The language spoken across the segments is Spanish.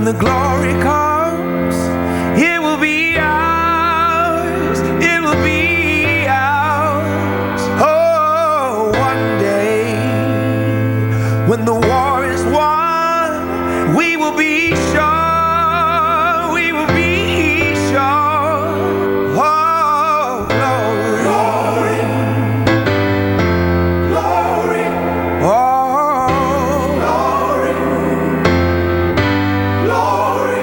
when the glory comes, it will be ours, it will be ours. Oh, one day, when the war is won, we will be sure, we will be sure. Oh, glory, glory, glory. Oh, glory, glory.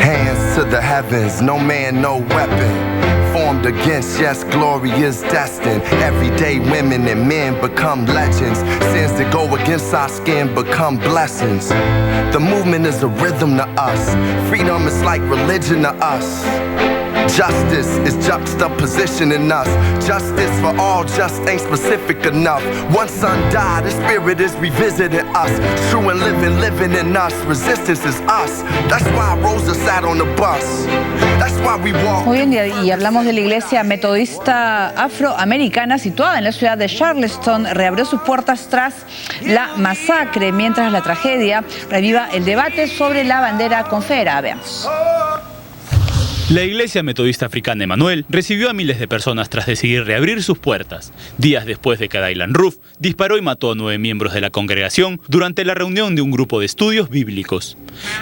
Hands to the heavens, no man, no weapon formed against, yes, glory is destined. Everyday women and men become legends. Sins that go against our skin become blessings. The movement is a rhythm to us. Freedom is like religion to us. Justice is juxtaposition in us. Justice for all just ain't specific enough. One son died, the spirit is revisiting us. True and living in us. Resistance is us. That's why Rosa sat on the bus. That's why we walk. Muy bien, y hablamos de la iglesia metodista afroamericana situada en la ciudad de Charleston. Reabrió sus puertas tras la masacre, mientras la tragedia reviva el debate sobre la bandera confederada. Veamos. La Iglesia Metodista Africana Emanuel recibió a miles de personas tras decidir reabrir sus puertas, días después de que Dylann Roof disparó y mató a 9 miembros de la congregación durante la reunión de un grupo de estudios bíblicos.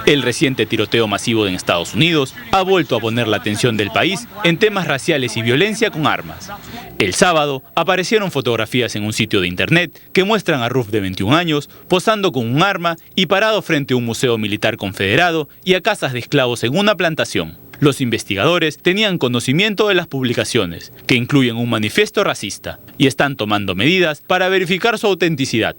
El reciente tiroteo masivo en Estados Unidos ha vuelto a poner la atención del país en temas raciales y violencia con armas. El sábado aparecieron fotografías en un sitio de internet que muestran a Roof de 21 años posando con un arma y parado frente a un museo militar confederado y a casas de esclavos en una plantación. Los investigadores tenían conocimiento de las publicaciones, que incluyen un manifiesto racista, y están tomando medidas para verificar su autenticidad.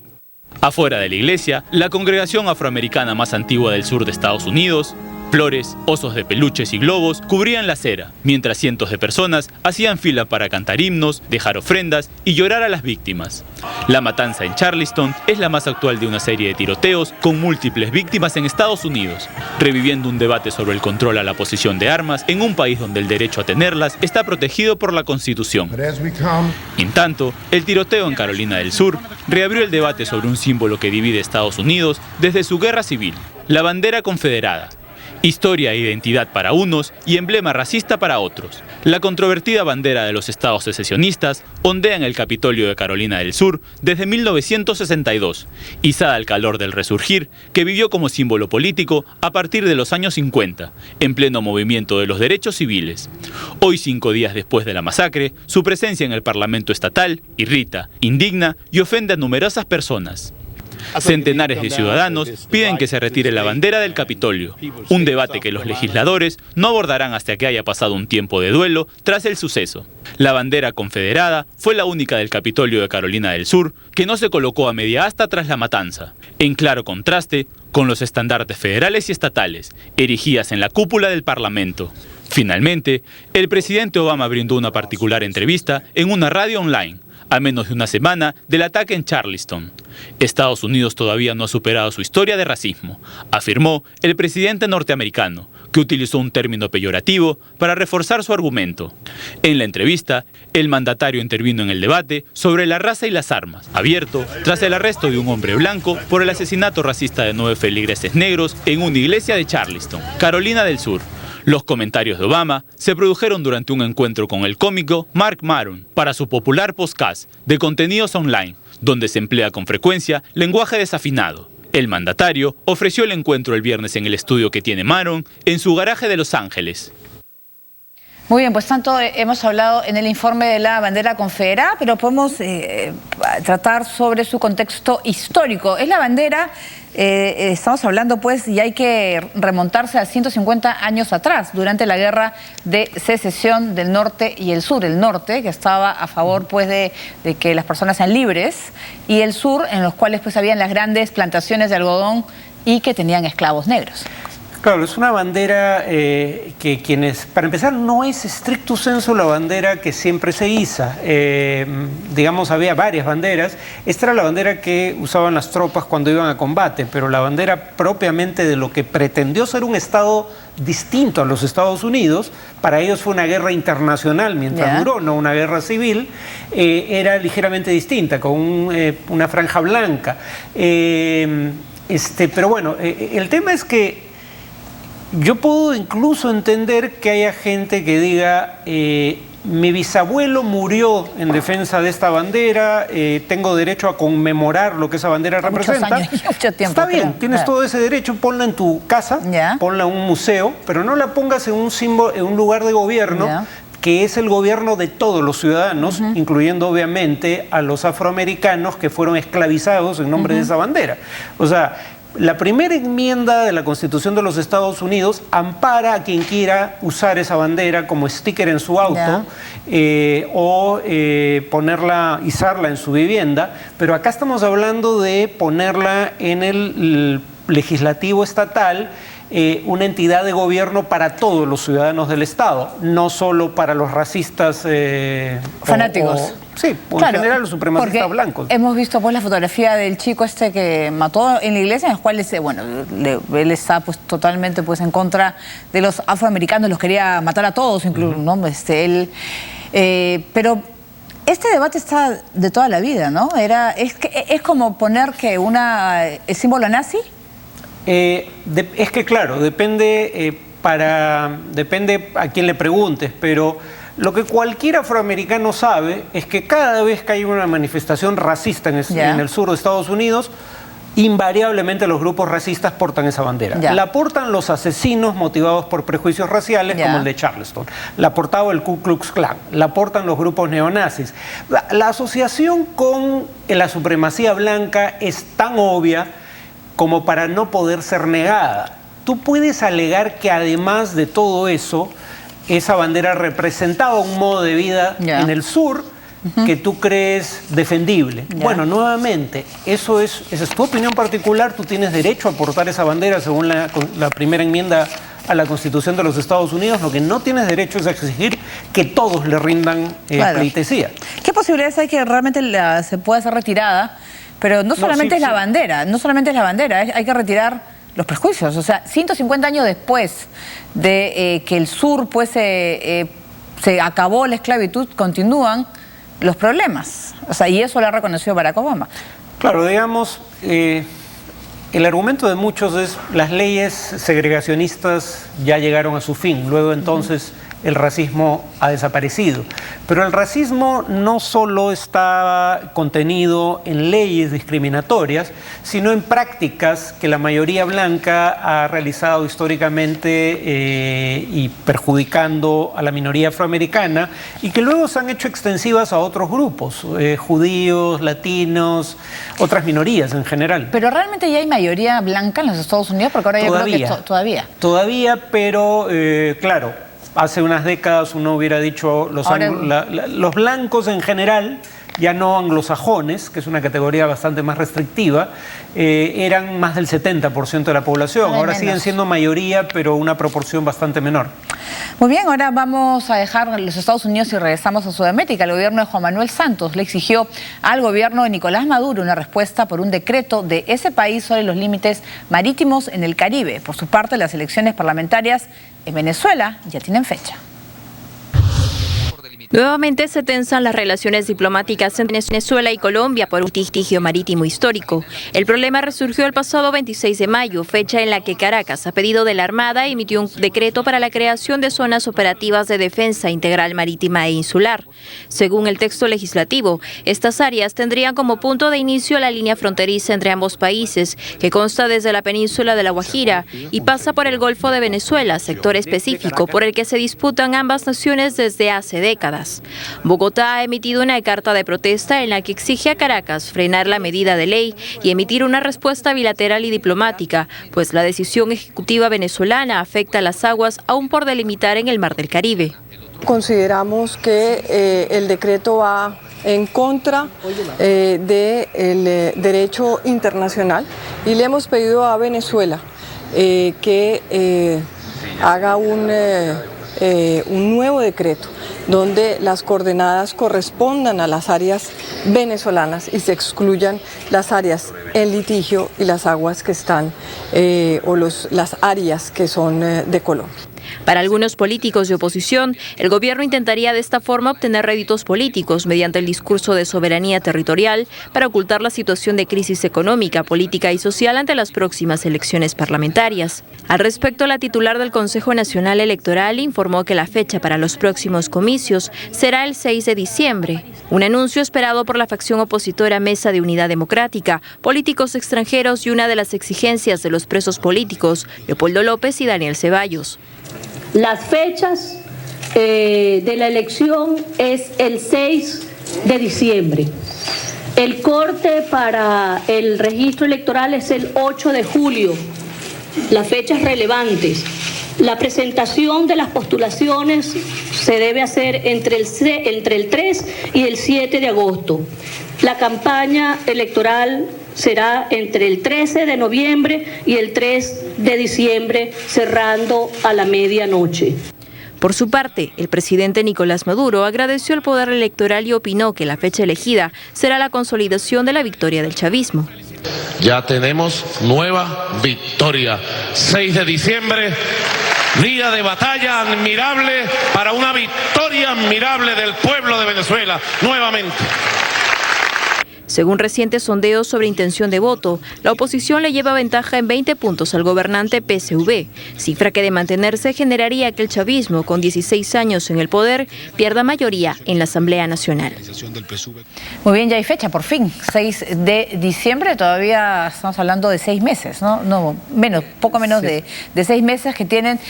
Afuera de la iglesia, la congregación afroamericana más antigua del sur de Estados Unidos, flores, osos de peluches y globos cubrían la acera, mientras cientos de personas hacían fila para cantar himnos, dejar ofrendas y llorar a las víctimas. La matanza en Charleston es la más actual de una serie de tiroteos con múltiples víctimas en Estados Unidos, reviviendo un debate sobre el control a la posesión de armas en un país donde el derecho a tenerlas está protegido por la Constitución. En tanto, el tiroteo en Carolina del Sur reabrió el debate sobre un símbolo que divide Estados Unidos desde su guerra civil, la bandera confederada. Historia e identidad para unos y emblema racista para otros. La controvertida bandera de los estados secesionistas ondea en el Capitolio de Carolina del Sur desde 1962, izada al calor del resurgir que vivió como símbolo político a partir de los años 50, en pleno movimiento de los derechos civiles. Hoy, 5 días después de la masacre, su presencia en el Parlamento estatal irrita, indigna y ofende a numerosas personas. Centenares de ciudadanos piden que se retire la bandera del Capitolio, un debate que los legisladores no abordarán hasta que haya pasado un tiempo de duelo tras el suceso. La bandera confederada fue la única del Capitolio de Carolina del Sur que no se colocó a media asta tras la matanza, en claro contraste con los estandartes federales y estatales, erigidas en la cúpula del Parlamento. Finalmente, el presidente Obama brindó una particular entrevista en una radio online, a menos de una semana del ataque en Charleston. Estados Unidos todavía no ha superado su historia de racismo, afirmó el presidente norteamericano, que utilizó un término peyorativo para reforzar su argumento. En la entrevista, el mandatario intervino en el debate sobre la raza y las armas, abierto tras el arresto de un hombre blanco por el asesinato racista de 9 feligreses negros en una iglesia de Charleston, Carolina del Sur. Los comentarios de Obama se produjeron durante un encuentro con el cómico Marc Maron para su popular podcast de contenidos online, donde se emplea con frecuencia lenguaje desafinado. El mandatario ofreció el encuentro el viernes en el estudio que tiene Maron en su garaje de Los Ángeles. Muy bien, pues tanto hemos hablado en el informe de la bandera confederada, pero podemos tratar sobre su contexto histórico. Es la bandera, estamos hablando pues, y hay que remontarse a 150 años atrás, durante la guerra de secesión del norte y el sur. El norte, que estaba a favor pues de que las personas sean libres, y el sur, en los cuales pues habían las grandes plantaciones de algodón y que tenían esclavos negros. Claro, es una bandera que para empezar, no es stricto sensu la bandera que siempre se iza. Digamos, había varias banderas. Esta era la bandera que usaban las tropas cuando iban a combate, pero la bandera propiamente de lo que pretendió ser un Estado distinto a los Estados Unidos, para ellos fue una guerra internacional mientras duró, no una guerra civil, era ligeramente distinta, con una franja blanca. Pero bueno, el tema es que yo puedo incluso entender que haya gente que diga, mi bisabuelo murió en defensa de esta bandera, tengo derecho a conmemorar lo que esa bandera representa. Muchos años, mucho tiempo. Está bien, tienes todo ese derecho, ponla en tu casa, ponla en un museo, pero no la pongas en un símbolo, en un lugar de gobierno, que es el gobierno de todos los ciudadanos, incluyendo obviamente a los afroamericanos que fueron esclavizados en nombre de esa bandera. O sea, la primera enmienda de la Constitución de los Estados Unidos ampara a quien quiera usar esa bandera como sticker en su auto o ponerla, izarla en su vivienda, pero acá estamos hablando de ponerla en el legislativo estatal, una entidad de gobierno para todos los ciudadanos del Estado, no solo para los racistas fanáticos. Sí, en general los supremacistas blancos. Hemos visto pues la fotografía del chico que mató en la iglesia, en la cual él está pues totalmente pues en contra de los afroamericanos, los quería matar a todos, incluso, ¿no? Pero este debate está de toda la vida, ¿no? Es como poner que el símbolo nazi. Es que claro, depende a quién le preguntes, pero lo que cualquier afroamericano sabe es que cada vez que hay una manifestación racista en el sur de Estados Unidos, invariablemente los grupos racistas portan esa bandera. La portan los asesinos motivados por prejuicios raciales, como el de Charleston. La portaba el Ku Klux Klan. La portan los grupos neonazis. La asociación con la supremacía blanca es tan obvia como para no poder ser negada. Tú puedes alegar que además de todo eso, esa bandera representaba un modo de vida en el sur que tú crees defendible. Bueno, nuevamente, esa es tu opinión particular, tú tienes derecho a portar esa bandera según la primera enmienda a la Constitución de los Estados Unidos. Lo que no tienes derecho es a exigir que todos le rindan pleitesía. ¿Qué posibilidades hay que realmente se pueda ser retirada? Pero no solamente es la bandera, hay que retirar los prejuicios. O sea, 150 años después de que el sur pues se acabó la esclavitud, continúan los problemas. O sea, y eso lo ha reconocido Barack Obama. Claro, digamos, el argumento de muchos es las leyes segregacionistas ya llegaron a su fin, luego entonces el racismo ha desaparecido. Pero el racismo no solo está contenido en leyes discriminatorias, sino en prácticas que la mayoría blanca ha realizado históricamente y perjudicando a la minoría afroamericana, y que luego se han hecho extensivas a otros grupos, judíos, latinos, otras minorías en general. Pero realmente ya hay mayoría blanca en los Estados Unidos, porque ahora yo creo que todavía, pero claro, hace unas décadas uno hubiera dicho los blancos en general, ya no anglosajones, que es una categoría bastante más restrictiva, eran más del 70% de la población. Ahora siguen siendo mayoría, pero una proporción bastante menor. Muy bien, ahora vamos a dejar los Estados Unidos y regresamos a Sudamérica. El gobierno de Juan Manuel Santos le exigió al gobierno de Nicolás Maduro una respuesta por un decreto de ese país sobre los límites marítimos en el Caribe. Por su parte, las elecciones parlamentarias en Venezuela ya tienen fecha. Nuevamente se tensan las relaciones diplomáticas entre Venezuela y Colombia por un litigio marítimo histórico. El problema resurgió el pasado 26 de mayo, fecha en la que Caracas, a pedido de la Armada, emitió un decreto para la creación de zonas operativas de defensa integral marítima e insular. Según el texto legislativo, estas áreas tendrían como punto de inicio la línea fronteriza entre ambos países, que consta desde la península de La Guajira y pasa por el Golfo de Venezuela, sector específico por el que se disputan ambas naciones desde hace décadas. Bogotá ha emitido una carta de protesta en la que exige a Caracas frenar la medida de ley y emitir una respuesta bilateral y diplomática, pues la decisión ejecutiva venezolana afecta a las aguas aún por delimitar en el Mar del Caribe. Consideramos que el decreto va en contra del derecho internacional y le hemos pedido a Venezuela que haga un nuevo decreto donde las coordenadas correspondan a las áreas venezolanas y se excluyan las áreas en litigio y las aguas que están las áreas que son de Colombia. Para algunos políticos de oposición, el gobierno intentaría de esta forma obtener réditos políticos mediante el discurso de soberanía territorial para ocultar la situación de crisis económica, política y social ante las próximas elecciones parlamentarias. Al respecto, la titular del Consejo Nacional Electoral informó que la fecha para los próximos comicios será el 6 de diciembre. Un anuncio esperado por la facción opositora Mesa de Unidad Democrática, políticos extranjeros y una de las exigencias de los presos políticos, Leopoldo López y Daniel Ceballos. Las fechas de la elección es el 6 de diciembre. El corte para el registro electoral es el 8 de julio. Las fechas relevantes. La presentación de las postulaciones se debe hacer entre el 3 y el 7 de agosto. La campaña electoral será entre el 13 de noviembre y el 3 de diciembre, cerrando a la medianoche. Por su parte, el presidente Nicolás Maduro agradeció el poder electoral y opinó que la fecha elegida será la consolidación de la victoria del chavismo. Ya tenemos nueva victoria. 6 de diciembre, día de batalla admirable para una victoria admirable del pueblo de Venezuela, nuevamente. Según recientes sondeos sobre intención de voto, la oposición le lleva ventaja en 20 puntos al gobernante PSV, cifra que de mantenerse generaría que el chavismo, con 16 años en el poder, pierda mayoría en la Asamblea Nacional. Muy bien, ya hay fecha, por fin, 6 de diciembre, todavía estamos hablando de 6 meses, ¿no? No, menos, poco menos de 6 meses que tienen.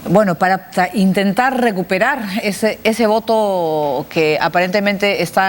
Bueno, para intentar recuperar ese voto que aparentemente está